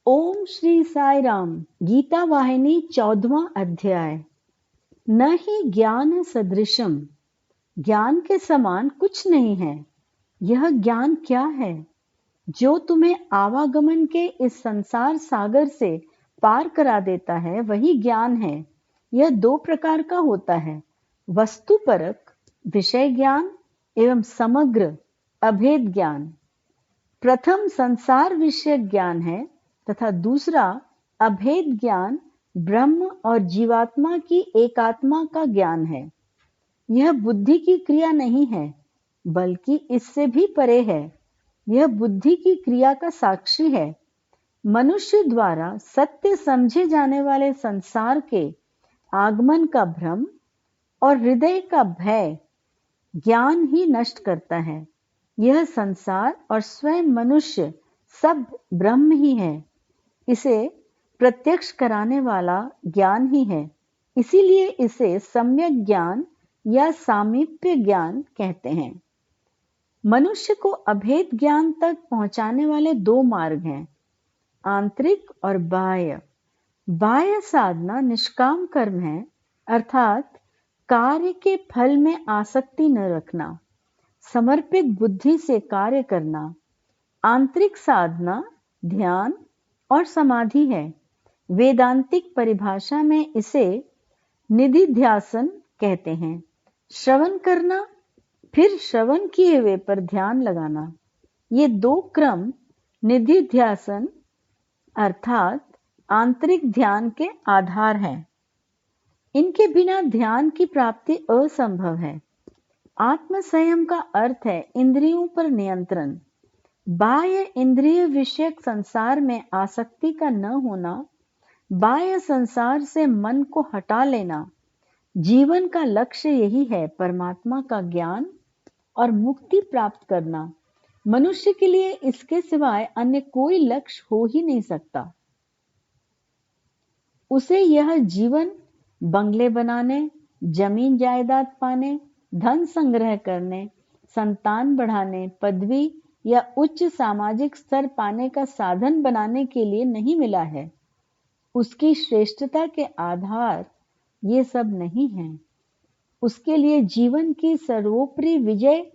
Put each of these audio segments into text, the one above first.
ओम श्री साई राम। गीता वाहिनी 14वां अध्याय। न ही ज्ञान सदृशम, ज्ञान के समान कुछ नहीं है। यह ज्ञान क्या है? जो तुम्हें आवागमन के इस संसार सागर से पार करा देता है वही ज्ञान है। यह दो प्रकार का होता है, वस्तुपरक विषय ज्ञान एवं समग्र अभेद ज्ञान। प्रथम संसार विषय ज्ञान है तथा दूसरा अभेद ज्ञान ब्रह्म और जीवात्मा की एकात्मा का ज्ञान है। यह बुद्धि की क्रिया नहीं है, बल्कि इससे भी परे है। यह बुद्धि की क्रिया का साक्षी है। मनुष्य द्वारा सत्य समझे जाने वाले संसार के आगमन का भ्रम और हृदय का भय ज्ञान ही नष्ट करता है। यह संसार और स्वयं मनुष्य सब ब्रह्म ही है। इसे प्रत्यक्ष कराने वाला ज्ञान ही है। इसीलिए इसे सम्यक ज्ञान या सामीप्य ज्ञान कहते हैं। मनुष्य को अभेद ज्ञान तक पहुंचाने वाले दो मार्ग हैं, आंतरिक और बाह्य। बाह्य साधना निष्काम कर्म है, अर्थात कार्य के फल में आसक्ति न रखना, समर्पित बुद्धि से कार्य करना। आंतरिक साधना ध्यान और समाधि है। वेदांतिक परिभाषा में इसे निधिध्यासन कहते हैं। श्रवण करना, फिर श्रवण किए हुए पर ध्यान लगाना, ये दो क्रम निधिध्यासन अर्थात आंतरिक ध्यान के आधार हैं। इनके बिना ध्यान की प्राप्ति असंभव है। आत्म संयम का अर्थ है इंद्रियों पर नियंत्रण। बाह्य इंद्रिय विषयक संसार में आसक्ति का न होना, बाह्य संसार से मन को हटा लेना। जीवन का लक्ष्य यही है, परमात्मा का ज्ञान और मुक्ति प्राप्त करना। मनुष्य के लिए इसके सिवाय अन्य कोई लक्ष्य हो ही नहीं सकता। उसे यह जीवन बंगले बनाने, जमीन जायदाद पाने, धन संग्रह करने, संतान बढ़ाने, पदवी या उच्च सामाजिक स्तर पाने का साधन बनाने के लिए नहीं मिला है। उसकी श्रेष्ठता के आधार ये सब नहीं है। उसके लिए जीवन की सर्वोपरि विजय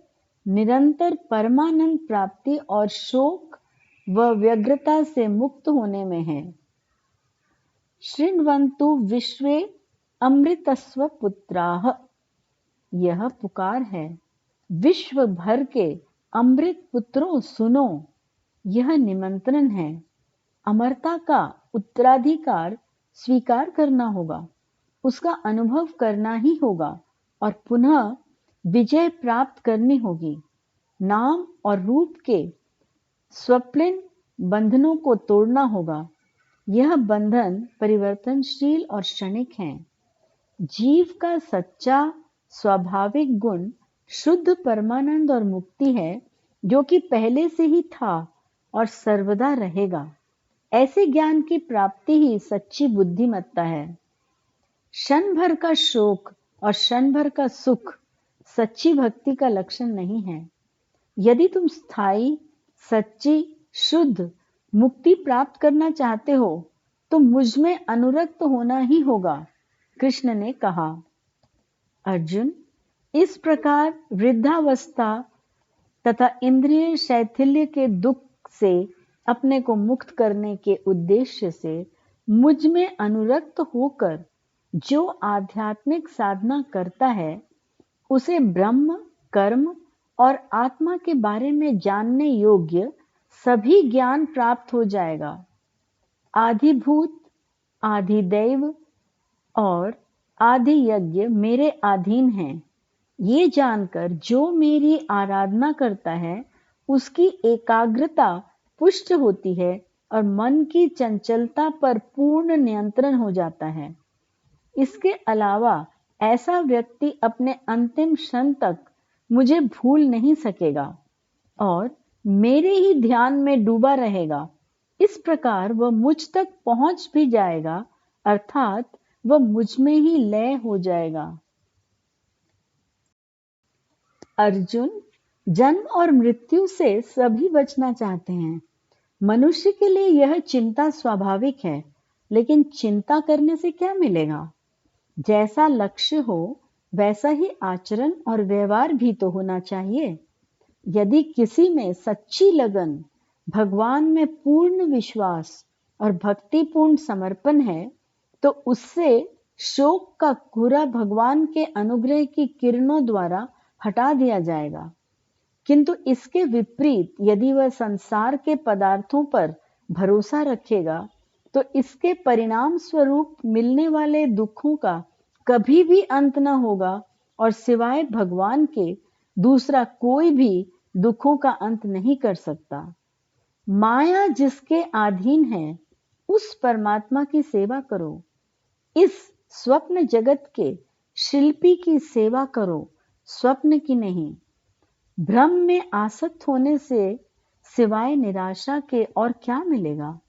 निरंतर परमानंद प्राप्ति और शोक व व्यग्रता से मुक्त होने में है। शृण्वन्तु विश्वे अमृतस्व पुत्राः, यह पुकार है। विश्व भर के अमृत पुत्रों सुनो, यह निमंत्रण है। अमरता का उत्तराधिकार स्वीकार करना होगा, उसका अनुभव करना ही होगा और पुनः विजय प्राप्त करनी होगी। नाम और रूप के स्वप्निल बंधनों को तोड़ना होगा। यह बंधन परिवर्तनशील और क्षणिक हैं। जीव का सच्चा स्वाभाविक गुण शुद्ध परमानंद और मुक्ति है, जो कि पहले से ही था और सर्वदा रहेगा। ऐसे ज्ञान की प्राप्ति ही सच्ची बुद्धिमत्ता है। क्षण भर का शोक और क्षण भर का सुख सच्ची भक्ति का लक्षण नहीं है। यदि तुम स्थायी, सच्ची, शुद्ध मुक्ति प्राप्त करना चाहते हो तो मुझ में अनुरक्त होना ही होगा, कृष्ण ने कहा। अर्जुन, इस प्रकार वृद्धावस्था तथा इंद्रिय शैथिल्य के दुख से अपने को मुक्त करने के उद्देश्य से मुझ में अनुरक्त होकर जो आध्यात्मिक साधना करता है, उसे ब्रह्म, कर्म और आत्मा के बारे में जानने योग्य सभी ज्ञान प्राप्त हो जाएगा। आधिभूत, आधिदैव और आदि यज्ञ मेरे अधीन हैं। ये जानकर जो मेरी आराधना करता है, उसकी एकाग्रता पुष्ट होती है और मन की चंचलता पर पूर्ण नियंत्रण हो जाता है। इसके अलावा ऐसा व्यक्ति अपने अंतिम क्षण तक मुझे भूल नहीं सकेगा और मेरे ही ध्यान में डूबा रहेगा। इस प्रकार वह मुझ तक पहुंच भी जाएगा, अर्थात वह मुझ में ही लय हो जाएगा। अर्जुन, जन्म और मृत्यु से सभी बचना चाहते हैं। मनुष्य के लिए यह चिंता स्वाभाविक है, लेकिन चिंता करने से क्या मिलेगा? जैसा लक्ष्य हो वैसा ही आचरण और व्यवहार भी तो होना चाहिए। यदि किसी में सच्ची लगन, भगवान में पूर्ण विश्वास और भक्तिपूर्ण समर्पण है, तो उससे शोक का कोहरा भगवान के अनुग्रह की किरणों द्वारा हटा दिया जाएगा। किंतु इसके विपरीत यदि वह संसार के पदार्थों पर भरोसा रखेगा, तो इसके परिणाम स्वरूप मिलने वाले दुखों का कभी भी अंत न होगा और सिवाय भगवान के दूसरा कोई भी दुखों का अंत नहीं कर सकता। माया जिसके अधीन है, उस परमात्मा की सेवा करो। इस स्वप्न जगत के शिल्पी की सेवा करो, स्वप्न की नहीं। भ्रम में आसक्त होने से सिवाय निराशा के और क्या मिलेगा?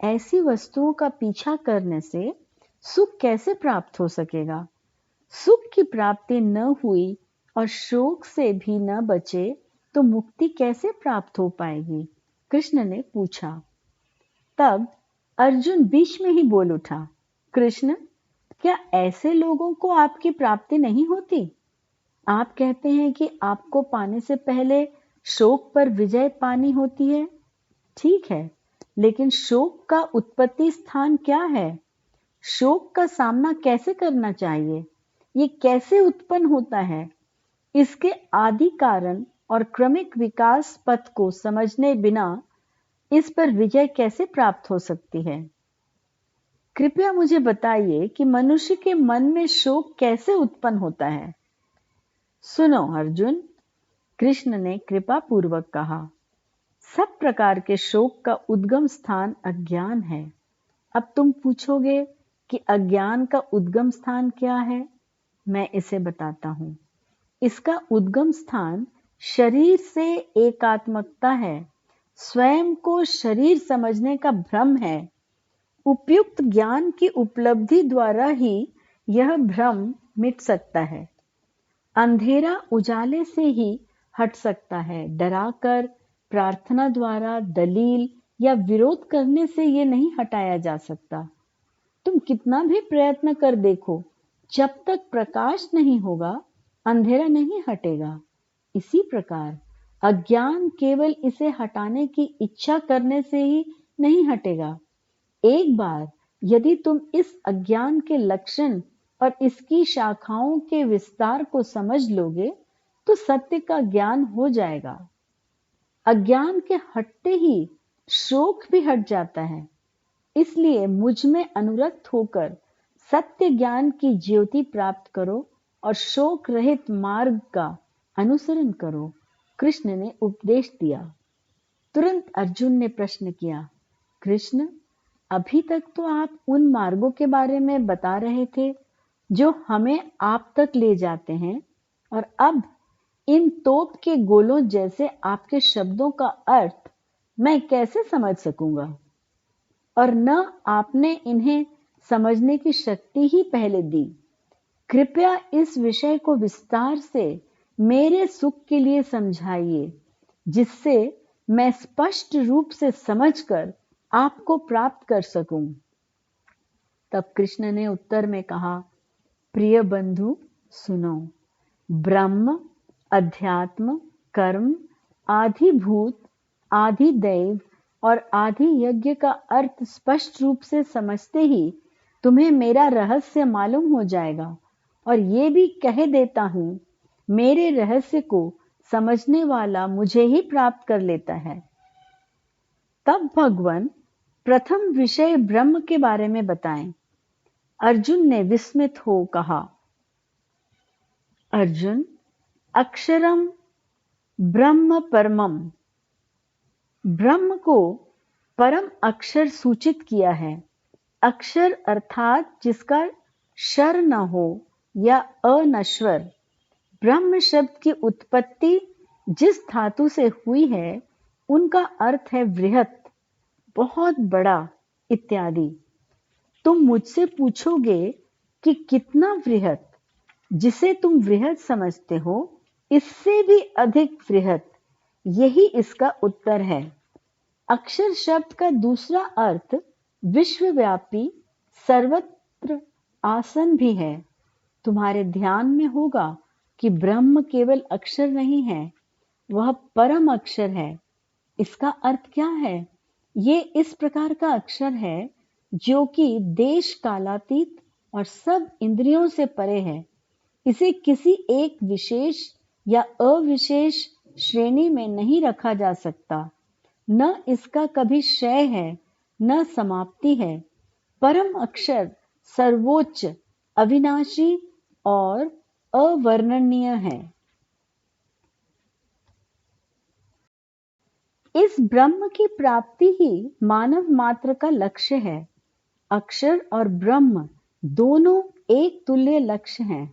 ऐसी वस्तुओं का पीछा करने से सुख कैसे प्राप्त हो सकेगा? सुख की प्राप्ति न हुई और शोक से भी न बचे तो मुक्ति कैसे प्राप्त हो पाएगी? कृष्ण ने पूछा। तब अर्जुन बीच में ही बोल उठा, कृष्ण, क्या ऐसे लोगों को आपकी प्राप्ति नहीं होती? आप कहते हैं कि आपको पाने से पहले शोक पर विजय पानी होती है। ठीक है, लेकिन शोक का उत्पत्ति स्थान क्या है? शोक का सामना कैसे करना चाहिए? ये कैसे उत्पन्न होता है? इसके आदि कारण और क्रमिक विकास पथ को समझने बिना इस पर विजय कैसे प्राप्त हो सकती है? कृपया मुझे बताइए कि मनुष्य के मन में शोक कैसे उत्पन्न होता है? सुनो अर्जुन, कृष्ण ने कृपा पूर्वक कहा, सब प्रकार के शोक का उद्गम स्थान अज्ञान है। अब तुम पूछोगे कि अज्ञान का उद्गम स्थान क्या है? मैं इसे बताता हूं। इसका उद्गम स्थान शरीर से एकात्मकता है, स्वयं को शरीर समझने का भ्रम है। उपयुक्त ज्ञान की उपलब्धि द्वारा ही यह भ्रम मिट सकता है। अंधेरा उजाले से ही हट सकता है। डराकर, प्रार्थना द्वारा, दलील या विरोध करने से ये नहीं हटाया जा सकता। तुम कितना भी प्रयत्न कर देखो, जब तक प्रकाश नहीं होगा, अंधेरा नहीं हटेगा। इसी प्रकार अज्ञान केवल इसे हटाने की इच्छा करने से ही नहीं हटेगा। एक बार यदि तुम इस अज्ञान के लक्षण और इसकी शाखाओं के विस्तार को समझ लोगे, तो सत्य का ज्ञान हो जाएगा। अज्ञान के हटते ही शोक भी हट जाता है। इसलिए मुझ में अनुरक्त होकर सत्य ज्ञान की ज्योति प्राप्त करो और शोक रहित मार्ग का अनुसरण करो, कृष्ण ने उपदेश दिया। तुरंत अर्जुन ने प्रश्न किया, कृष्ण, अभी तक तो आप उन मार्गों के बारे में बता रहे थे जो हमें आप तक ले जाते हैं, और अब इन तोप के गोलों जैसे आपके शब्दों का अर्थ मैं कैसे समझ सकूंगा? और न आपने इन्हें समझने की शक्ति ही पहले दी। कृपया इस विषय को विस्तार से मेरे सुख के लिए समझाइए, जिससे मैं स्पष्ट रूप से समझकर आपको प्राप्त कर सकूं। तब कृष्ण ने उत्तर में कहा, प्रिय बंधु सुनो, ब्रह्म, अध्यात्म, कर्म, आधिभूत, आदि दैव और आदि यज्ञ का अर्थ स्पष्ट रूप से समझते ही तुम्हें मेरा रहस्य मालूम हो जाएगा। और ये भी कह देता हूं, मेरे रहस्य को समझने वाला मुझे ही प्राप्त कर लेता है। तब भगवान प्रथम विषय ब्रह्म के बारे में बताएं। अर्जुन ने विस्मित हो कहा, अर्जुन, अक्षरम ब्रह्म परमम, ब्रह्म को परम अक्षर सूचित किया है। अक्षर अर्थात जिसका क्षर न हो या अनश्वर। ब्रह्म शब्द की उत्पत्ति जिस धातु से हुई है, उनका अर्थ है वृहत, बहुत बड़ा इत्यादि। तुम मुझसे पूछोगे कि कितना वृहत? जिसे तुम वृहत समझते हो, इससे भी अधिक वृहत, यही इसका उत्तर है। अक्षर शब्द का दूसरा अर्थ विश्वव्यापी, सर्वत्र आसन भी है। तुम्हारे ध्यान में होगा कि ब्रह्म केवल अक्षर नहीं है, वह परम अक्षर है। इसका अर्थ क्या है? ये इस प्रकार का अक्षर है जो कि देश कालातीत और सब इंद्रियों से परे है। इसे किसी एक विशेष या अविशेष श्रेणी में नहीं रखा जा सकता। न इसका कभी क्षय है, न समाप्ति है। परम अक्षर सर्वोच्च, अविनाशी और अवर्णनीय है। इस ब्रह्म की प्राप्ति ही मानव मात्र का लक्ष्य है। अक्षर और ब्रह्म दोनों एक तुल्य लक्ष्य हैं।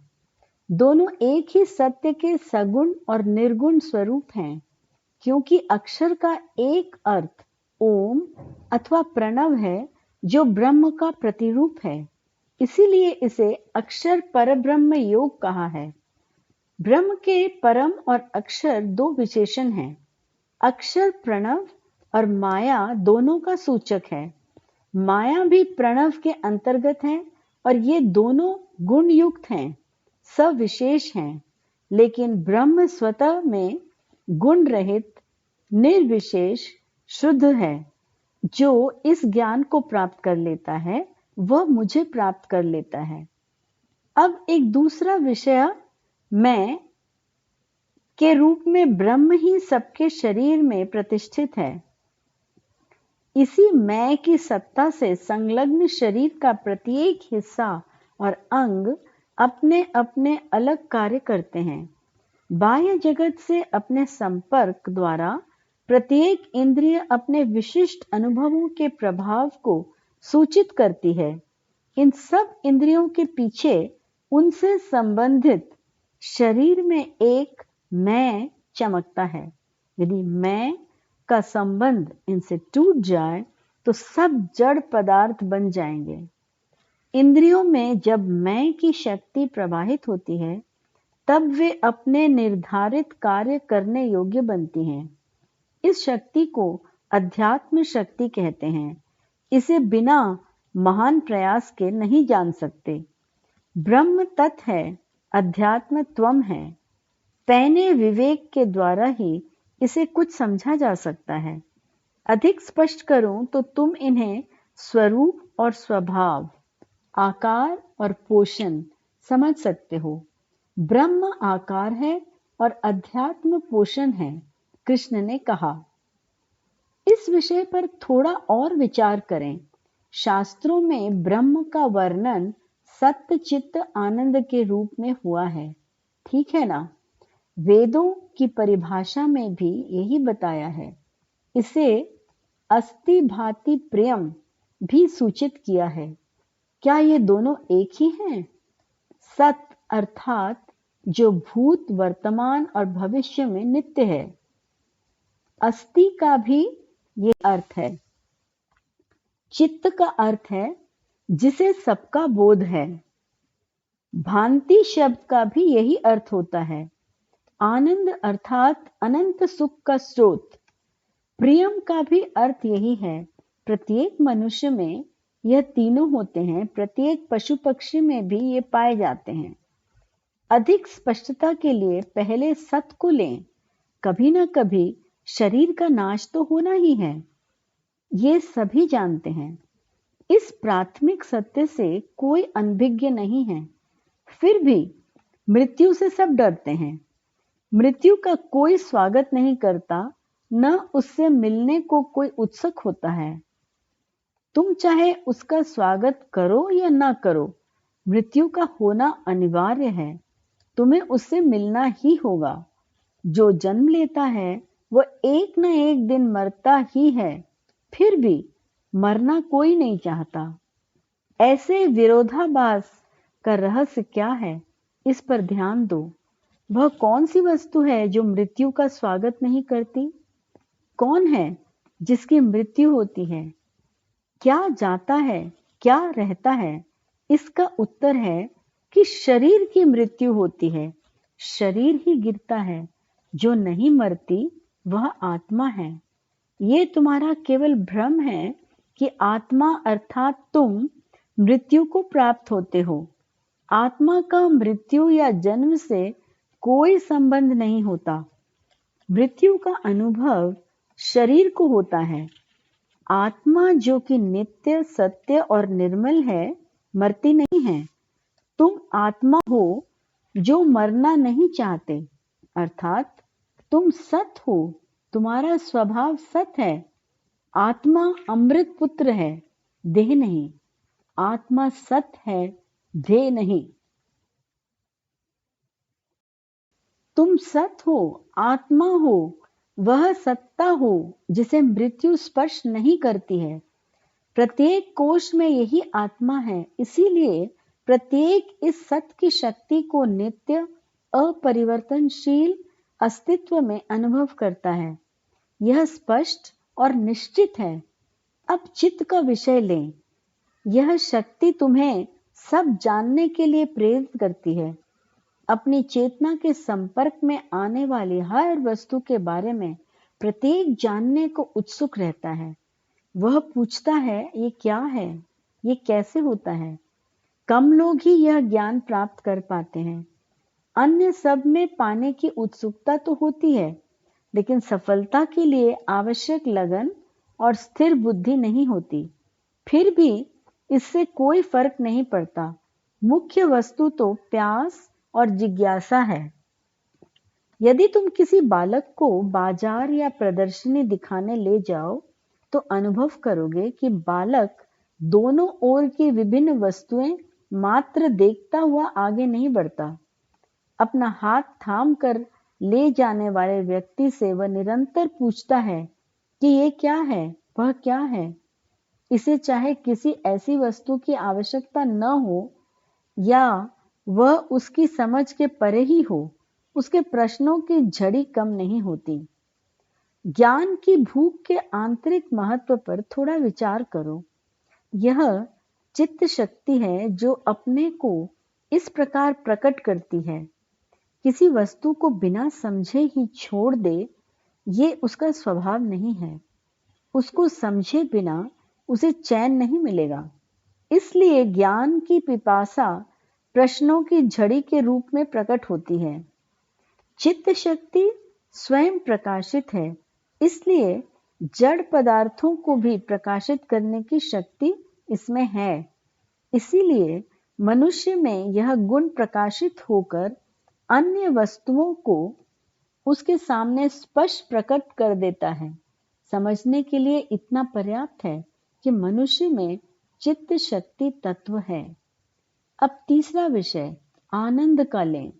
दोनों एक ही सत्य के सगुण और निर्गुण स्वरूप हैं, क्योंकि अक्षर का एक अर्थ ओम अथवा प्रणव है जो ब्रह्म का प्रतिरूप है। इसीलिए इसे अक्षर परब्रह्म योग कहा है। ब्रह्म के परम और अक्षर दो विशेषण हैं। अक्षर प्रणव और माया दोनों का सूचक है। माया भी प्रणव के अंतर्गत है और ये दोनों गुण युक्त हैं, सविशेष हैं। लेकिन ब्रह्म स्वतः में गुण रहित, निर्विशेष, शुद्ध है। जो इस ज्ञान को प्राप्त कर लेता है वह मुझे प्राप्त कर लेता है। अब एक दूसरा विषय मैं के रूप में ब्रह्म ही सबके शरीर में प्रतिष्ठित है। इसी मैं की सत्ता से संलग्न शरीर का प्रत्येक हिस्सा और अंग अपने अपने अलग कार्य करते हैं। बाह्य जगत से अपने संपर्क द्वारा प्रत्येक इंद्रिय अपने विशिष्ट अनुभवों के प्रभाव को सूचित करती है। इन सब इंद्रियों के पीछे उनसे संबंधित शरीर में एक मैं चमकता है। यदि मैं का संबंध इनसे टूट जाए तो सब जड़ पदार्थ बन जाएंगे। इंद्रियों में जब मैं की शक्ति प्रवाहित होती है तब वे अपने निर्धारित कार्य करने योग्य बनती हैं। इस शक्ति को अध्यात्म शक्ति कहते हैं। इसे बिना महान प्रयास के नहीं जान सकते। ब्रह्म तत्व है, अध्यात्म त्वम है। पैने विवेक के द्वारा ही इसे कुछ समझा जा सकता है। अधिक स्पष्ट करूं तो तुम इन्हें स्वरूप और स्वभाव, आकार और पोषण समझ सकते हो। ब्रह्म आकार है और अध्यात्म पोषण है, कृष्ण ने कहा। इस विषय पर थोड़ा और विचार करें। शास्त्रों में ब्रह्म का वर्णन सत्य चित्त आनंद के रूप में हुआ है, ठीक है ना? वेदों की परिभाषा में भी यही बताया है। इसे अस्ति भाति प्रियम भी सूचित किया है। क्या ये दोनों एक ही हैं? सत अर्थात जो भूत, वर्तमान और भविष्य में नित्य है। अस्ति का भी ये अर्थ है। चित्त का अर्थ है जिसे सबका बोध है। भांति शब्द का भी यही अर्थ होता है। आनंद अर्थात अनंत सुख का स्रोत। प्रियम का भी अर्थ यही है। प्रत्येक मनुष्य में यह तीनों होते हैं। प्रत्येक पशु पक्षी में भी ये पाए जाते हैं। अधिक स्पष्टता के लिए पहले सत को लें। कभी ना कभी शरीर का नाश तो होना ही है, ये सभी जानते हैं। इस प्राथमिक सत्य से कोई अनभिज्ञ नहीं है। फिर भी मृत्यु से सब डरते हैं। मृत्यु का कोई स्वागत नहीं करता, न उससे मिलने को कोई उत्सुक होता है। तुम चाहे उसका स्वागत करो या ना करो, मृत्यु का होना अनिवार्य है। तुम्हें उससे मिलना ही होगा। जो जन्म लेता है वह एक न एक दिन मरता ही है। फिर भी मरना कोई नहीं चाहता। ऐसे विरोधाभास का रहस्य क्या है, इस पर ध्यान दो। वह कौन सी वस्तु है जो मृत्यु का स्वागत नहीं करती? कौन है जिसकी मृत्यु होती है? क्या जाता है, क्या रहता है? इसका उत्तर है कि शरीर की मृत्यु होती है। शरीर ही गिरता है। जो नहीं मरती वह आत्मा है। ये तुम्हारा केवल भ्रम है कि आत्मा अर्थात तुम मृत्यु को प्राप्त होते हो। आत्मा का मृत्यु या जन्म से कोई संबंध नहीं होता। मृत्यु का अनुभव शरीर को होता है। आत्मा जो कि नित्य, सत्य और निर्मल है, मरती नहीं है। तुम आत्मा हो जो मरना नहीं चाहते, अर्थात तुम सत हो, तुम्हारा स्वभाव सत है। आत्मा अमृत पुत्र है, देह नहीं। आत्मा सत है, देह नहीं। तुम सत हो, आत्मा हो, वह सत्ता हो जिसे मृत्यु स्पर्श नहीं करती है। प्रत्येक कोश में यही आत्मा है, इसीलिए प्रत्येक इस सत की शक्ति को नित्य, अपरिवर्तनशील अस्तित्व में अनुभव करता है। यह स्पष्ट और निश्चित है। अब चित्त का विषय लें। यह शक्ति तुम्हें सब जानने के लिए प्रेरित करती है। अपनी चेतना के संपर्क में आने वाली हर वस्तु के बारे में प्रत्येक जानने को उत्सुक रहता है। वह पूछता है, ये क्या है, ये कैसे होता है। कम लोग ही यह ज्ञान प्राप्त कर पाते हैं। अन्य सब में पाने की उत्सुकता तो होती है, लेकिन सफलता के लिए आवश्यक लगन और स्थिर बुद्धि नहीं होती। फिर भी इससे कोई फर्क नहीं पड़ता। मुख्य वस्तु तो प्यास और जिज्ञासा है। यदि तुम किसी बालक को बाजार या प्रदर्शनी दिखाने ले जाओ, तो अनुभव करोगे कि बालक दोनों ओर की विभिन्न वस्तुएं मात्र देखता हुआ आगे नहीं बढ़ता। अपना हाथ थाम कर ले जाने वाले व्यक्ति से वह निरंतर पूछता है कि ये क्या है, वह क्या है। इसे चाहे किसी ऐसी वस्तु की आवश्यकता न हो या वह उसकी समझ के परे ही हो, उसके प्रश्नों की झड़ी कम नहीं होती। ज्ञान की भूख के आंतरिक महत्व पर थोड़ा विचार करो। यह चित्त शक्ति है जो अपने को इस प्रकार प्रकट करती है। किसी वस्तु को बिना समझे ही छोड़ दे, ये उसका स्वभाव नहीं है। उसको समझे बिना उसे चैन नहीं मिलेगा। इसलिए ज्ञान की पिपासा प्रश्नों की झड़ी के रूप में प्रकट होती है। चित्त शक्ति स्वयं प्रकाशित है, इसलिए जड़ पदार्थों को भी प्रकाशित करने की शक्ति इसमें है। इसीलिए मनुष्य में यह गुण प्रकाशित होकर अन्य वस्तुओं को उसके सामने स्पष्ट प्रकट कर देता है। समझने के लिए इतना पर्याप्त है कि मनुष्य में चित्त शक्ति तत्व है। अब तीसरा विषय आनंद का लें।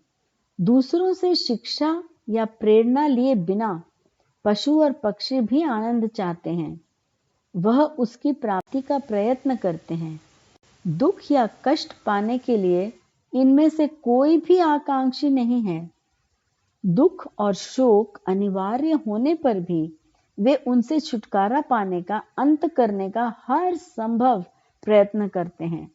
दूसरों से शिक्षा या प्रेरणा लिए बिना पशु और पक्षी भी आनंद चाहते हैं। वह उसकी प्राप्ति का प्रयत्न करते हैं। दुख या कष्ट पाने के लिए इनमें से कोई भी आकांक्षी नहीं है। दुख और शोक अनिवार्य होने पर भी वे उनसे छुटकारा पाने का, अंत करने का हर संभव प्रयत्न करते हैं।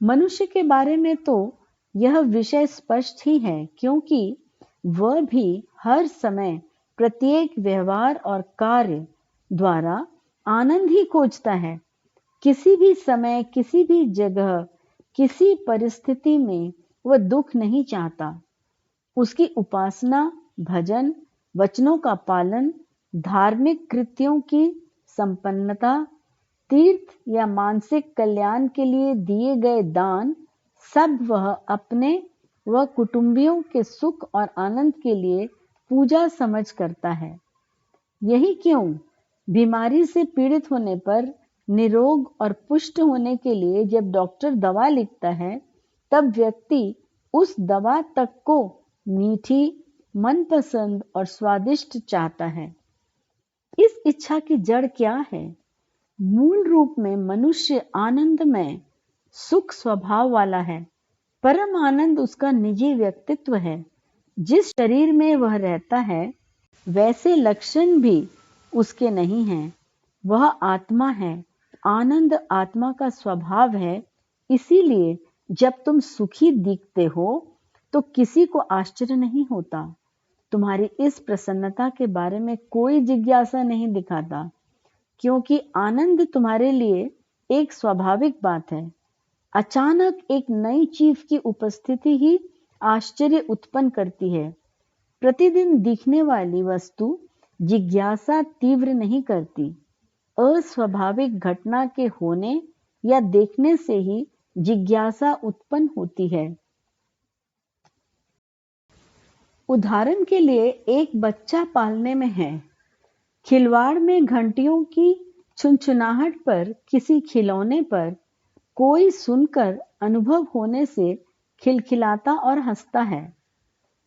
मनुष्य के बारे में तो यह विषय स्पष्ट ही है, क्योंकि वह भी हर समय प्रत्येक व्यवहार और कार्य द्वारा आनंद ही खोजता है। किसी भी समय, किसी भी जगह, किसी परिस्थिति में वह दुख नहीं चाहता। उसकी उपासना, भजन, वचनों का पालन, धार्मिक कृत्यों की संपन्नता, तीर्थ या मानसिक कल्याण के लिए दिए गए दान, सब वह अपने व कुटुंबियों के सुख और आनंद के लिए पूजा समझ करता है। यही क्यों बीमारी से पीड़ित होने पर निरोग और पुष्ट होने के लिए जब डॉक्टर दवा लिखता है, तब व्यक्ति उस दवा तक को मीठी, मनपसंद और स्वादिष्ट चाहता है। इस इच्छा की जड़ क्या है? मूल रूप में मनुष्य आनंदमय, सुख स्वभाव वाला है। परम आनंद उसका निजी व्यक्तित्व है। जिस शरीर में वह रहता है, वैसे लक्षण भी उसके नहीं हैं। वह आत्मा है। आनंद आत्मा का स्वभाव है। इसीलिए जब तुम सुखी दिखते हो तो किसी को आश्चर्य नहीं होता। तुम्हारी इस प्रसन्नता के बारे में कोई जिज्ञासा नहीं दिखाता, क्योंकि आनंद तुम्हारे लिए एक स्वाभाविक बात है। अचानक एक नई चीज की उपस्थिति ही आश्चर्य उत्पन्न करती है। प्रतिदिन दिखने वाली वस्तु जिज्ञासा तीव्र नहीं करती। अस्वाभाविक घटना के होने या देखने से ही जिज्ञासा उत्पन्न होती है। उदाहरण के लिए एक बच्चा पालने में है। खिलवाड़ में घंटियों की छुनछुनाहट पर, किसी खिलौने पर कोई सुनकर अनुभव होने से खिलखिलाता और हंसता है।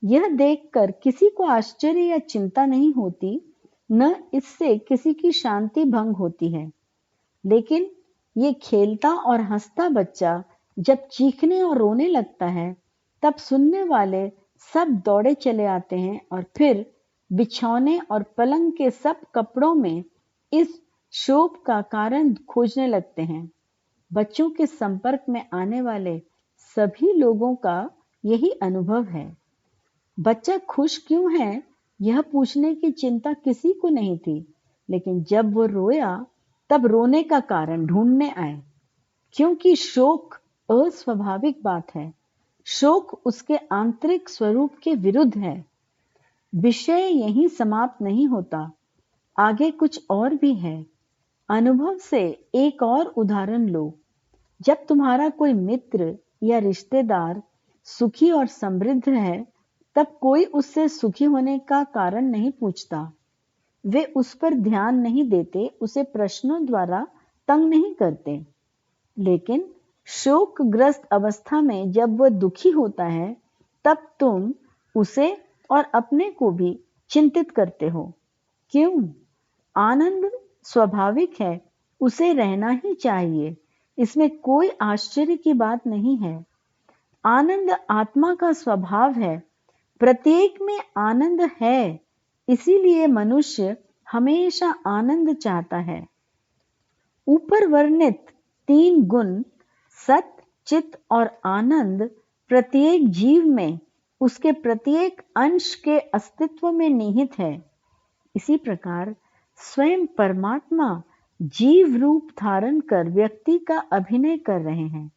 यह देखकर किसी को आश्चर्य या चिंता नहीं होती, न इससे किसी की शांति भंग होती है। लेकिन ये खेलता और हंसता बच्चा जब चीखने और रोने लगता है, तब सुनने वाले सब दौड़े चले आते हैं और फिर बिछौने और पलंग के सब कपड़ों में इस शोक का कारण खोजने लगते हैं। बच्चों के संपर्क में आने वाले सभी लोगों का यही अनुभव है। बच्चा खुश क्यों है, यह पूछने की चिंता किसी को नहीं थी, लेकिन जब वो रोया तब रोने का कारण ढूंढने आए, क्योंकि शोक अस्वाभाविक बात है। शोक उसके आंतरिक स्वरूप के विरुद्ध है। विषय यहीं समाप्त नहीं होता, आगे कुछ और भी है। अनुभव से एक और उदाहरण लो। जब तुम्हारा कोई मित्र या रिश्तेदार सुखी और समृद्ध है, तब कोई उससे सुखी होने का कारण नहीं पूछता। वे उस पर ध्यान नहीं देते, उसे प्रश्नों द्वारा तंग नहीं करते। लेकिन शोकग्रस्त अवस्था में जब वह दुखी होता है, तब तुम उसे और अपने को भी चिंतित करते हो। क्यों? आनंद स्वाभाविक है, उसे रहना ही चाहिए। इसमें कोई आश्चर्य की बात नहीं है। आनंद आत्मा का स्वभाव है। प्रत्येक में आनंद है, इसीलिए मनुष्य हमेशा आनंद चाहता है। ऊपर वर्णित 3 गुण सत, चित और आनंद प्रत्येक जीव में, उसके प्रत्येक अंश के अस्तित्व में निहित है। इसी प्रकार स्वयं परमात्मा जीव रूप धारण कर व्यक्ति का अभिनय कर रहे हैं।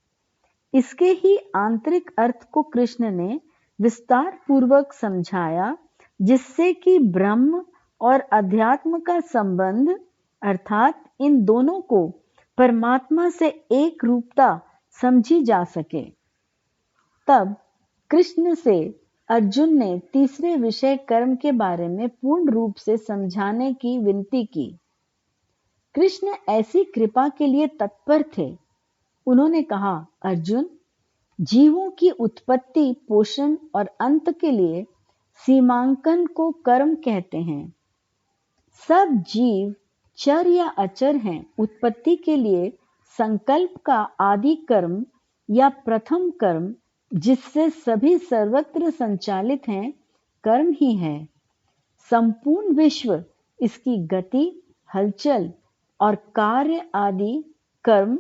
इसके ही आंतरिक अर्थ को कृष्ण ने विस्तार पूर्वक समझाया, जिससे कि ब्रह्म और अध्यात्म का संबंध, अर्थात इन दोनों को परमात्मा से एक रूपता समझी जा सके। तब कृष्ण से अर्जुन ने तीसरे विषय कर्म के बारे में पूर्ण रूप से समझाने की विनती की। कृष्ण ऐसी कृपा के लिए तत्पर थे। उन्होंने कहा, अर्जुन, जीवों की उत्पत्ति, पोषण और अंत के लिए सीमांकन को कर्म कहते हैं। सब जीव चर या अचर हैं। उत्पत्ति के लिए संकल्प का आदि कर्म या प्रथम कर्म, जिससे सभी सर्वत्र संचालित हैं, कर्म ही है। संपूर्ण विश्व, इसकी गति, हलचल और कार्य आदि कर्म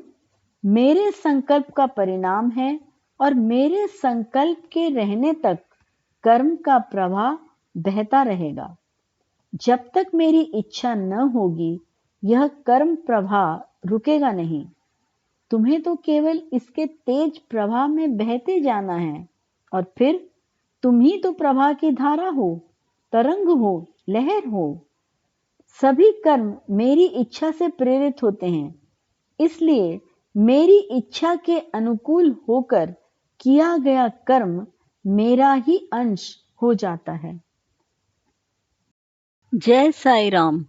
मेरे संकल्प का परिणाम है, और मेरे संकल्प के रहने तक कर्म का प्रवाह बहता रहेगा। जब तक मेरी इच्छा न होगी, यह कर्म प्रवाह रुकेगा नहीं। तुम्हें तो केवल इसके तेज प्रवाह में बहते जाना है, और फिर तुम ही तो प्रवाह की धारा हो, तरंग हो, लहर हो। सभी कर्म मेरी इच्छा से प्रेरित होते हैं, इसलिए मेरी इच्छा के अनुकूल होकर किया गया कर्म मेरा ही अंश हो जाता है। जय साई राम।